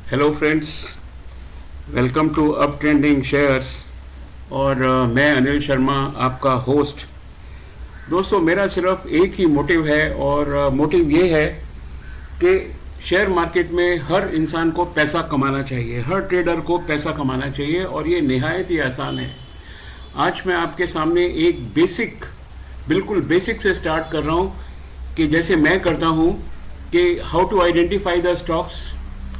Hello friends, welcome to up trending shares. और मैं अनिल शर्मा, आपका होस्ट। दोस्तों, मेरा सिर्फ एक ही मोटिव है और मोटिव ये है कि शेयर मार्केट में हर इंसान को पैसा कमाना चाहिए, हर ट्रेडर को पैसा कमाना चाहिए और ये निहायत ही आसान है। आज मैं आपके सामने एक बिल्कुल बेसिक से स्टार्ट कर रहा हूँ कि जैसे मैं करता हूँ कि how to identify the stocks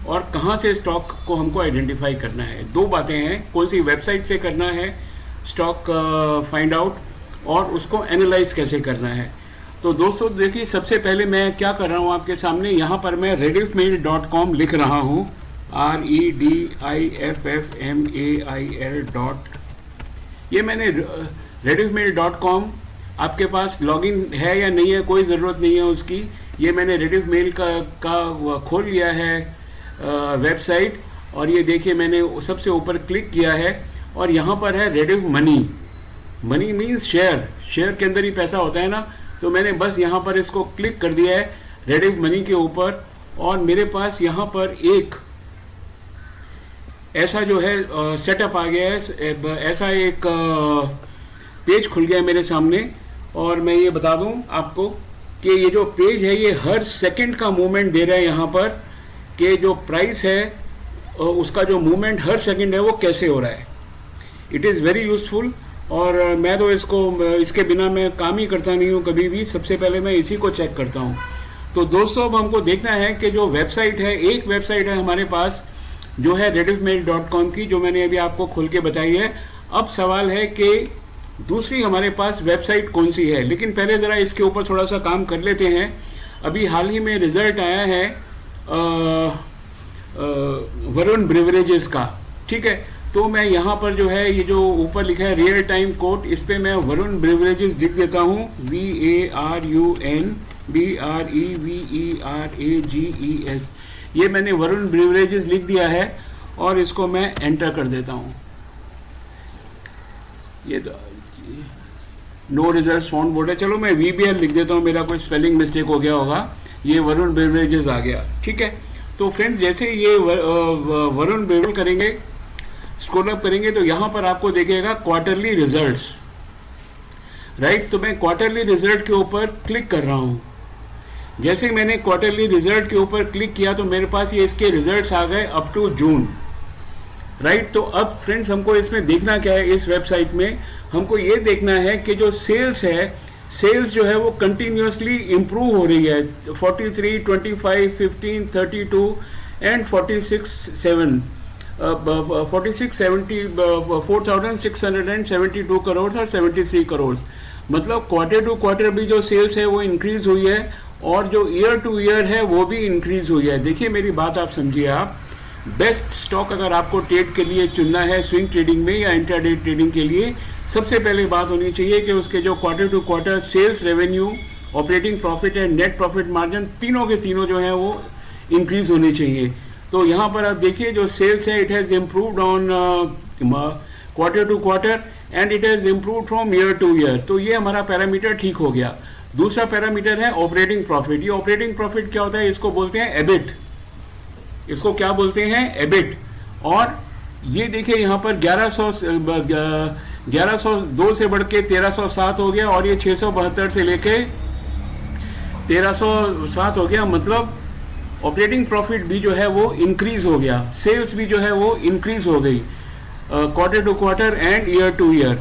और कहाँ से स्टॉक को हमको आइडेंटिफाई करना है। दो बातें हैं, कौन सी वेबसाइट से करना है स्टॉक फाइंड आउट और उसको एनालाइज कैसे करना है। तो दोस्तों देखिए, सबसे पहले मैं क्या कर रहा हूँ आपके सामने, यहाँ पर मैं rediffmail.com लिख रहा हूँ, REDIFFMAIL. ये मैंने rediffmail.com, आपके पास लॉगिन है या नहीं है कोई ज़रूरत नहीं है उसकी। ये मैंने rediffmail का खोल लिया है वेबसाइट, और ये देखिए मैंने सबसे ऊपर क्लिक किया है और यहाँ पर है Rediff money. Money means share के अंदर ही पैसा होता है ना। तो मैंने बस यहाँ पर इसको क्लिक कर दिया है रेडिफ मनी के ऊपर, और मेरे पास यहाँ पर एक ऐसा जो है सेटअप आ गया है, ऐसा एक पेज खुल गया है मेरे सामने। और मैं ये बता दूँ आपको कि ये जो पेज है ये हर सेकंड का मूवमेंट दे रहा है यहाँ पर, कि जो प्राइस है उसका जो मूवमेंट हर सेकंड है वो कैसे हो रहा है। इट इज़ वेरी यूज़फुल, और मैं तो इसके बिना मैं काम ही करता नहीं हूँ कभी भी। सबसे पहले मैं इसी को चेक करता हूँ। तो दोस्तों, अब हमको देखना है कि जो वेबसाइट है, एक वेबसाइट है हमारे पास जो है rediffmail.com की, जो मैंने अभी आपको खोल के बताई है। अब सवाल है कि दूसरी हमारे पास वेबसाइट कौन सी है, लेकिन पहले ज़रा इसके ऊपर थोड़ा सा काम कर लेते हैं। अभी हाल ही में रिज़ल्ट आया है वरुण ब्रिवरेजेस का, ठीक है। तो मैं यहाँ पर जो है ये जो ऊपर लिखा है रियल टाइम कोट, इस पे मैं वरुण ब्रिवरेजेस लिख देता हूँ, VARUNBREVERAGES। ये मैंने वरुण ब्रिवरेजेस लिख दिया है और इसको मैं एंटर कर देता हूँ। ये तो नो रिजल्ट फाउंड बोर्ड है, चलो मैं VBR लिख देता हूँ, मेरा कोई स्पेलिंग मिस्टेक हो गया होगा। ये वरुण ब्रिवरेजेस आ गया, ठीक है। तो फ्रेंड्स, जैसे ये वरुण ब्रिवरेज करेंगे, स्क्रॉल अप करेंगे, तो यहाँ पर आपको देखेगा क्वार्टरली रिजल्ट्स, राइट। तो मैं क्वार्टरली रिजल्ट के ऊपर क्लिक कर रहा हूँ। जैसे मैंने क्वार्टरली रिजल्ट के ऊपर क्लिक किया तो मेरे पास ये इसके रिजल्ट्स आ गए अप टू जून, राइट। तो अब फ्रेंड्स, हमको इसमें देखना क्या है, इस वेबसाइट में हमको ये देखना है कि जो सेल्स है, सेल्स जो है वो कंटिन्यूसली इम्प्रूव हो रही है। 43, 25, 15, 32 एंड 46, 4,672 करोड़ और 73 करोड़। मतलब क्वार्टर टू क्वार्टर भी जो सेल्स है वो इंक्रीज हुई है, और जो ईयर टू ईयर है वो भी इंक्रीज हुई है। देखिए मेरी बात आप समझिए। आप बेस्ट स्टॉक अगर आपको ट्रेड के लिए चुनना है, स्विंग ट्रेडिंग में या इंट्राडे ट्रेडिंग के लिए, सबसे पहले बात होनी चाहिए कि उसके जो quarter to quarter sales revenue, operating profit and net profit margin, तीनों के तीनों जो है वो इंक्रीज होने चाहिए। तो यहाँ पर आप देखिए जो सेल्स है, it has improved on quarter to quarter and it has improved from year to year. तो ये हमारा पैरामीटर ठीक हो गया। दूसरा पैरामीटर है ऑपरेटिंग प्रॉफिट। ये ऑपरेटिंग प्रॉफिट क्या होता है, इसको बोलते हैं एबिट। इसको क्या बोलते हैं, एबिट। और ये देखिए यहाँ पर 1102 से बढ़ के 1307 हो गया, और ये 672 से लेके 1307 हो गया। मतलब ऑपरेटिंग प्रॉफिट भी जो है वो इंक्रीज हो गया, सेल्स भी जो है वो इंक्रीज हो गई quarter to quarter and year to year.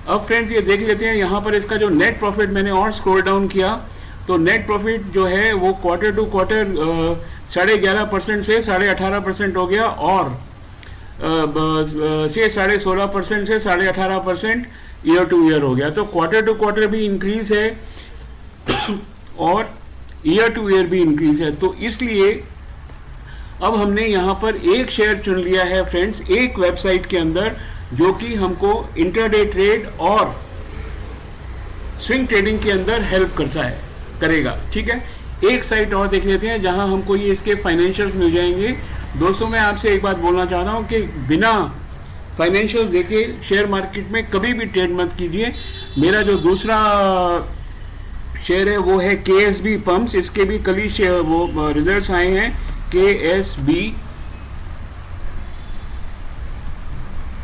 अब फ्रेंड्स, ये देख लेते हैं यहाँ पर इसका जो नेट प्रॉफिट, मैंने और स्क्रॉल डाउन किया तो नेट प्रॉफिट जो है वो क्वार्टर टू क्वार्टर 11.5% से 18.5% हो गया, और से 16.5% से 18.5% ईयर टू ईयर हो गया। तो क्वार्टर टू क्वार्टर भी इंक्रीज है और ईयर टू ईयर भी इंक्रीज है। तो इसलिए अब हमने यहाँ पर एक शेयर चुन लिया है फ्रेंड्स, एक वेबसाइट के अंदर, जो कि हमको इंट्राडे ट्रेड और स्विंग ट्रेडिंग के अंदर हेल्प करेगा, ठीक है। एक साइट और देख लेते हैं जहां हमको ये इसके फाइनेंशियल्स मिल जाएंगे। दोस्तों, मैं आपसे एक बात बोलना चाहता हूं कि बिना फाइनेंशियल्स देखे शेयर मार्केट में कभी भी ट्रेड मत कीजिए। मेरा जो दूसरा शेयर है वो है KSB पंप्स। इसके भी कल ही वो रिजल्ट्स आए हैं, KSB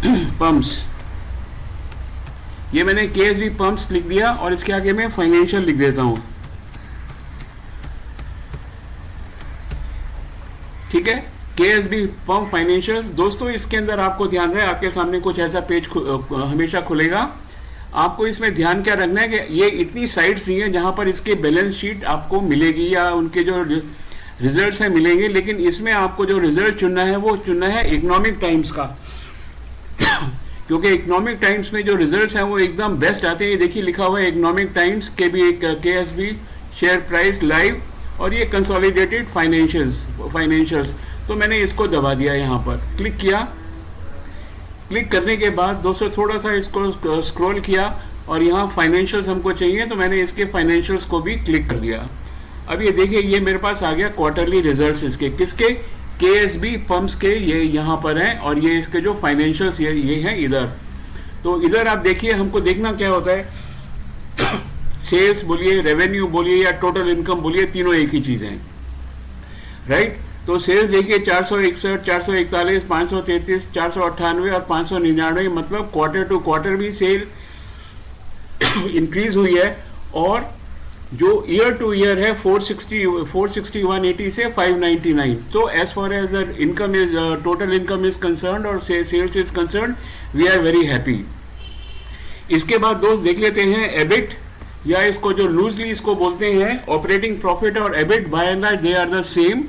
पंप्स, ये मैंने केएसबी पंप्स लिख दिया और इसके आगे मैं फाइनेंशियल लिख देता हूं, ठीक है। KSB pump financial. दोस्तों इसके अंदर आपको ध्यान रहे, आपके सामने कुछ ऐसा पेज हमेशा खुलेगा। आपको इसमें ध्यान क्या रखना है कि ये इतनी साइट्स ही हैं जहां पर इसके बैलेंस शीट आपको मिलेगी या उनके जो रिजल्ट्स हैं मिलेंगे, लेकिन इसमें आपको जो रिजल्ट चुनना है वो चुनना है इकोनॉमिक टाइम्स का क्योंकि इकोनॉमिक टाइम्स में जो रिजल्ट्स हैं वो एकदम बेस्ट आते हैं। ये देखिए लिखा हुआ है इकोनॉमिक टाइम्स के भी केएसबी शेयर प्राइस लाइव, और ये कंसोलिडेटेड फाइनेंशियल्स। तो मैंने इसको दबा दिया, यहाँ पर क्लिक किया। क्लिक करने के बाद दोस्तों थोड़ा सा इसको स्क्रॉल किया और यहाँ फाइनेंशियल्स हमको चाहिए, तो मैंने इसके फाइनेंशियल्स को भी क्लिक कर दिया। अब ये देखिए ये मेरे पास आ गया क्वार्टरली रिजल्ट्स इसके, किसके? केएसबी पंप्स के, ये यहाँ पर हैं, और ये इसके जो फाइनेंशियल्स ये हैं इधर। तो इधर आप देखिए, हमको देखना क्या होता है सेल्स बोलिए, रेवेन्यू बोलिए या टोटल इनकम बोलिए, तीनों एक ही चीज है, राइट। तो सेल्स देखिए 461, 441, 533, 498 और 599, मतलब क्वार्टर टू क्वार्टर भी सेल इंक्रीज हुई है। और जो ईयर टू ईयर है 46180 से 599। तो as far as income is total income is concern और sales is concern, we are very happy. इसके बाद दोस्त देख लेते हैं एबिट, या इसको जो लूजली इसको बोलते हैं ऑपरेटिंग प्रॉफिट और EBIT, by and large they are the same,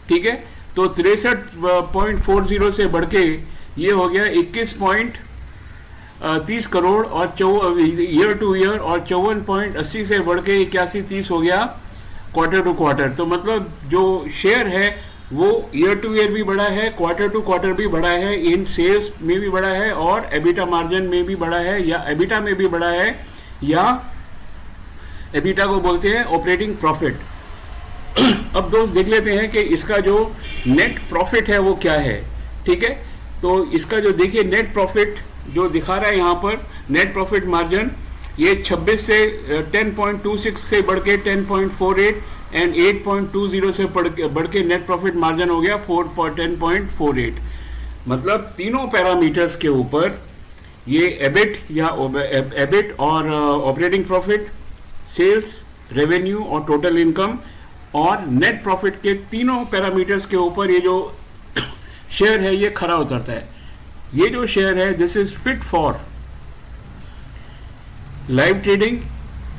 ठीक है। तो 63.40 से बढ़ के ये हो गया 21.30 करोड़, और ईयर टू ईयर, और 54.80 से बढ़ के 81-30 हो गया क्वार्टर टू क्वार्टर। तो मतलब जो शेयर है वो ईयर टू ईयर भी बढ़ा है, क्वार्टर टू क्वार्टर भी बढ़ा है, इन सेल्स में भी बढ़ा है, और एबिटा मार्जिन में भी बढ़ा है, या एबिटा में भी बढ़ा है, या एबिटा को बोलते हैं ऑपरेटिंग प्रॉफिट। अब दोस्त देख लेते हैं कि इसका जो नेट प्रॉफिट है वो क्या है, ठीक है। तो इसका जो देखिए नेट प्रॉफिट जो दिखा रहा है यहाँ पर, नेट प्रॉफिट मार्जिन, ये 26 से 10.26 से बढ़ के 10.48 एंड 8.20 से बढ़ के नेट प्रॉफिट मार्जिन हो गया 10.48। मतलब तीनों पैरामीटर्स के ऊपर ये एबिट या एबिट और ऑपरेटिंग प्रॉफिट, सेल्स, रेवेन्यू और टोटल इनकम और नेट प्रॉफिट के तीनों पैरामीटर्स के ऊपर ये जो शेयर है ये खरा उतरता है। ये जो शेयर है this is fit for live trading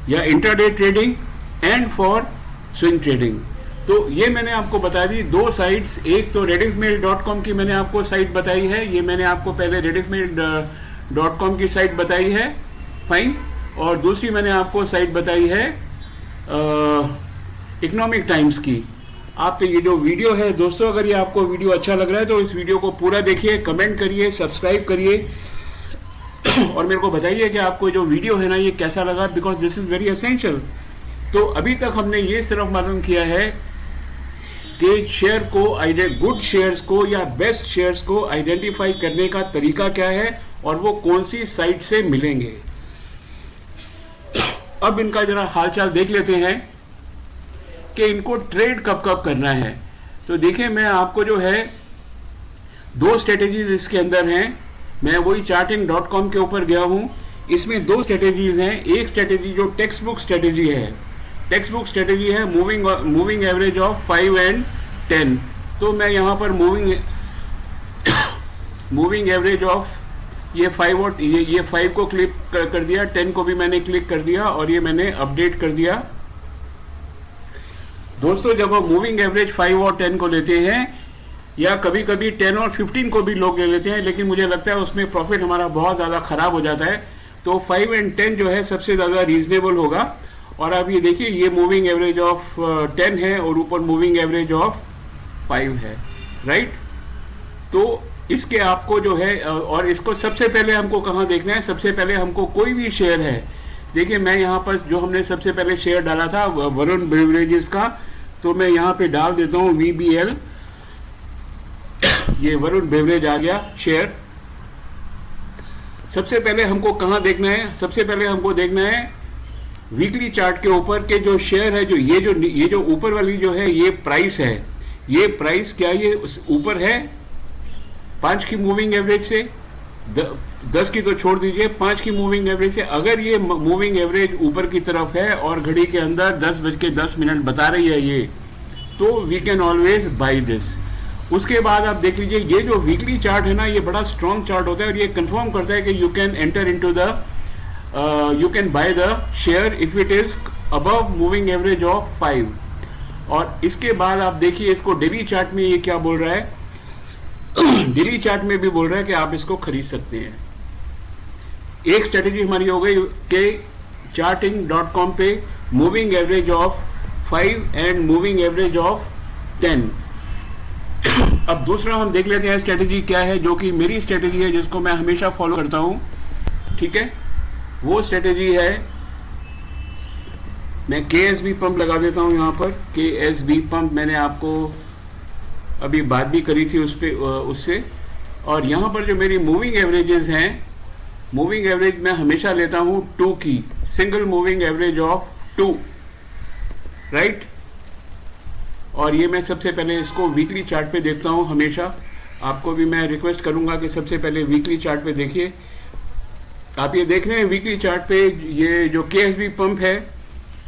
या intraday trading and for swing trading. तो ये मैंने आपको बता दी दो साइट्स, एक तो rediffmail.com की मैंने आपको साइट बताई है, ये मैंने आपको पहले rediffmail.com की साइट बताई है, फाइन। और दूसरी मैंने आपको साइट बताई है इकोनॉमिक टाइम्स की। आप ये जो वीडियो है दोस्तों, अगर ये आपको वीडियो अच्छा लग रहा है तो इस वीडियो को पूरा देखिए, कमेंट करिए, सब्सक्राइब करिए और मेरे को बताइए कि आपको जो वीडियो है ना ये कैसा लगा, because this is very essential. तो अभी तक हमने ये सिर्फ मालूम किया है कि शेयर को, गुड शेयर्स को या बेस्ट शेयर्स को आइडेंटिफाई करने का तरीका क्या है और वो कौन सी साइट से मिलेंगे। अब इनका जरा हालचाल देख लेते हैं कि इनको ट्रेड कब कब करना है। तो देखिए मैं आपको जो है दो स्ट्रेटेजीज इसके अंदर हैं, मैं वही charting.com के ऊपर गया हूं। इसमें दो स्ट्रेटेजीज हैं, एक स्ट्रेटेजी जो टेक्स्ट बुक स्ट्रेटेजी है, टेक्स्ट बुक स्ट्रेटेजी है मूविंग एवरेज ऑफ 5 and 10। तो मैं यहां पर मूविंग एवरेज ऑफ ये 5 और ये 5 को क्लिक कर दिया, 10 को भी मैंने क्लिक कर दिया और ये मैंने अपडेट कर दिया। दोस्तों जब हम मूविंग एवरेज 5 और 10 को लेते हैं, या कभी कभी 10 और 15 को भी लोग ले लेते हैं, लेकिन मुझे लगता है उसमें प्रॉफिट हमारा बहुत ज़्यादा खराब हो जाता है। तो 5 and 10 जो है सबसे ज़्यादा रीजनेबल होगा। और आप ये देखिए ये मूविंग एवरेज ऑफ 10 है और ऊपर मूविंग एवरेज ऑफ 5 है, राइट। तो इसके आपको जो है, और इसको सबसे पहले हमको कहाँ देखना है, सबसे पहले हमको कोई भी शेयर है, देखिए मैं यहाँ पर जो हमने सबसे पहले शेयर डाला था वरुण बेवरेजेस का, तो मैं यहाँ पे डाल देता हूँ VBL, ये वरुण बेवरेज आ गया शेयर। सबसे पहले हमको कहाँ देखना है, सबसे पहले हमको देखना है वीकली चार्ट के ऊपर के जो शेयर है, जो ये जो ऊपर वाली जो है ये प्राइस है, ये प्राइस क्या ये ऊपर है 5 की मूविंग एवरेज से, 10 की तो छोड़ दीजिए, 5 की मूविंग एवरेज से अगर ये मूविंग एवरेज ऊपर की तरफ है और घड़ी के अंदर 10:10 बता रही है ये, तो we can always buy this. उसके बाद आप देख लीजिए ये जो वीकली चार्ट है ना, ये बड़ा स्ट्रॉन्ग चार्ट होता है और ये कंफर्म करता है कि you can enter into the you can by the share if it is above moving average of 5। और इसके बाद आप देखिए इसको डेली चार्ट में ये क्या बोल रहा है, डेली चार्ट में भी बोल रहा है कि आप इसको खरीद सकते हैं। एक स्ट्रेटेजी हमारी हो गई कि charting.com पे moving average of 5 and moving average of 10। अब दूसरा हम देख लेते हैं स्ट्रेटेजी क्या है, जो कि मेरी स्ट्रेटेजी है जिसको मैं हमेशा फॉलो करता हूं। ठीक है, वो स्ट्रेटेजी है, मैं KSB पंप लगा देता हूं यहां पर। KSB पंप मैंने आपको अभी बात भी करी थी उससे। और यहाँ पर जो मेरी मूविंग एवरेजेस हैं, मूविंग एवरेज मैं हमेशा लेता हूँ 2 की, single moving average of 2, right. और ये मैं सबसे पहले इसको वीकली चार्ट पे देखता हूँ हमेशा। आपको भी मैं रिक्वेस्ट करूँगा कि सबसे पहले वीकली चार्ट पे देखिए। आप ये देख रहे हैं वीकली चार्ट पे ये जो KSB पंप है,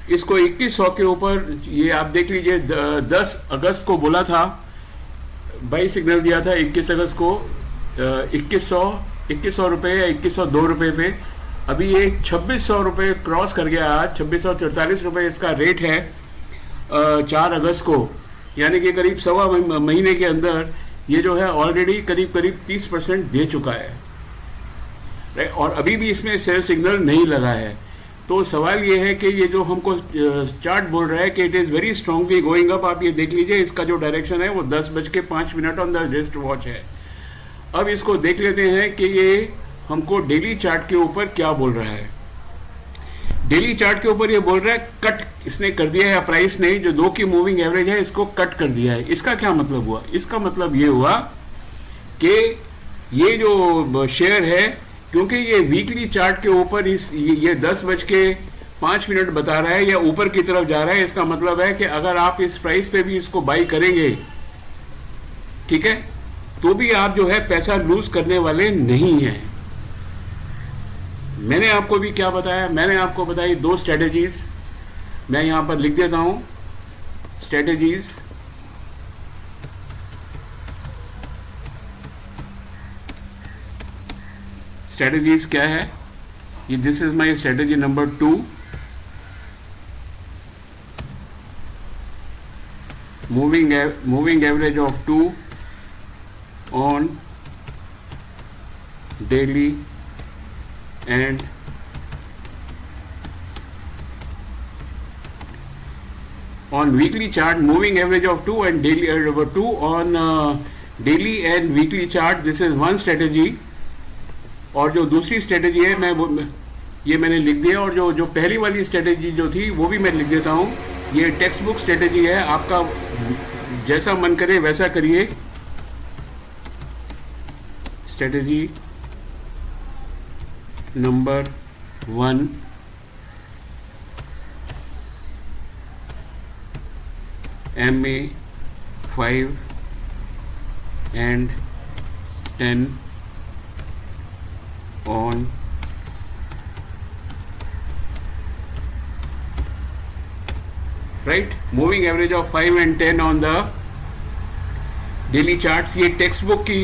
इसको 2100 के ऊपर, ये आप देख लीजिए 10 अगस्त को बोला था, बाई सिग्नल दिया था 21 अगस्त को 2100 रुपये या 2102 रुपये पे। अभी ये 2600 रुपये क्रॉस कर गया आज, 2643 रुपये इसका रेट है 4 अगस्त को, यानी कि करीब सवा महीने के अंदर ये जो है ऑलरेडी करीब 30% दे चुका है और अभी भी इसमें सेल सिग्नल नहीं लगा है। तो सवाल ये है कि ये जो हमको चार्ट बोल रहा है कि it is very strongly going up, आप ये देख लीजिए इसका जो डायरेक्शन है वो 10:05 ऑन द रिस्ट वॉच है। अब इसको देख लेते हैं कि ये हमको डेली चार्ट के ऊपर क्या बोल रहा है। डेली चार्ट के ऊपर ये बोल रहा है कट इसने कर दिया है, प्राइस ने जो 2 की मूविंग एवरेज है इसको कट कर दिया है। इसका क्या मतलब हुआ? इसका मतलब ये हुआ कि ये जो शेयर है, क्योंकि ये वीकली चार्ट के ऊपर ये 10:05 बता रहा है या ऊपर की तरफ जा रहा है, इसका मतलब है कि अगर आप इस प्राइस पे भी इसको बाई करेंगे, ठीक है, तो भी आप जो है पैसा लूज करने वाले नहीं हैं। मैंने आपको भी क्या बताया, मैंने आपको बताई 2 स्ट्रेटेजीज, मैं यहां पर लिख देता हूं स्ट्रेटेजीज। स्ट्रेटेजीज क्या है ये, this is my strategy number 2, moving average of 2 on daily and on weekly chart, moving average of 2 and daily 2 on daily and weekly chart. This is one strategy. और जो दूसरी स्ट्रेटेजी है ये मैंने लिख दिया, और जो पहली वाली स्ट्रेटेजी जो थी वो भी मैं लिख देता हूँ। ये टेक्स्ट बुक स्ट्रेटेजी है, आपका जैसा मन करे वैसा करिए। Strategy number 1, MA 5 and 10 on right, moving average of 5 and 10 on the daily charts. ये टेक्स्ट बुक की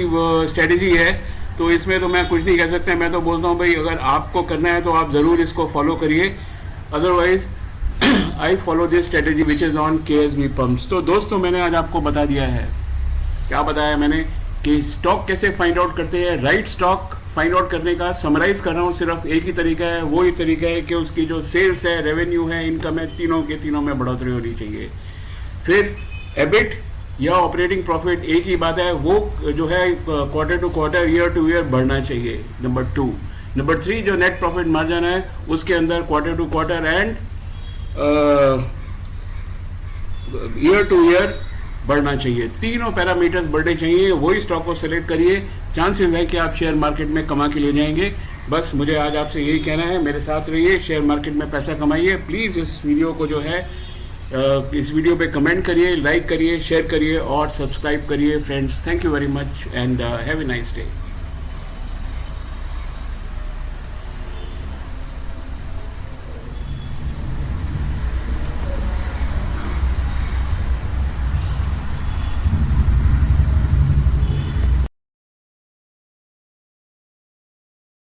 स्ट्रेटेजी है, तो इसमें तो मैं कुछ नहीं कह सकता। मैं तो बोलता हूँ भाई अगर आपको करना है तो आप ज़रूर इसको फॉलो करिए, otherwise I follow this strategy which is on KSB pumps. तो दोस्तों मैंने आज आपको बता दिया है, क्या बताया मैंने, कि स्टॉक कैसे फाइंड आउट करते हैं। राइट स्टॉक फाइंड आउट करने का समराइज कर रहा हूँ, सिर्फ एक ही तरीका है, वो ही तरीका है कि उसकी जो सेल्स है, रेवेन्यू है, इनकम है, तीनों में बढ़ोतरी होनी चाहिए। फिर एबिट या ऑपरेटिंग प्रॉफिट एक ही बात है, वो जो है quarter to quarter, year to year बढ़ना चाहिए, नंबर 2। नंबर 3 जो नेट प्रॉफिट मार्जिन है उसके अंदर quarter to quarter and year to year बढ़ना चाहिए। तीनों पैरामीटर्स बढ़ने चाहिए, वही स्टॉक को सेलेक्ट करिए, चांसेस है कि आप शेयर मार्केट में कमा के ले जाएंगे। बस मुझे आज आपसे यही कहना है, मेरे साथ रहिए, शेयर मार्केट में पैसा कमाइए। प्लीज़ इस वीडियो को जो है इस वीडियो पे कमेंट करिए, लाइक करिए, शेयर करिए और सब्सक्राइब करिए friends. Thank you very much and have a nice day.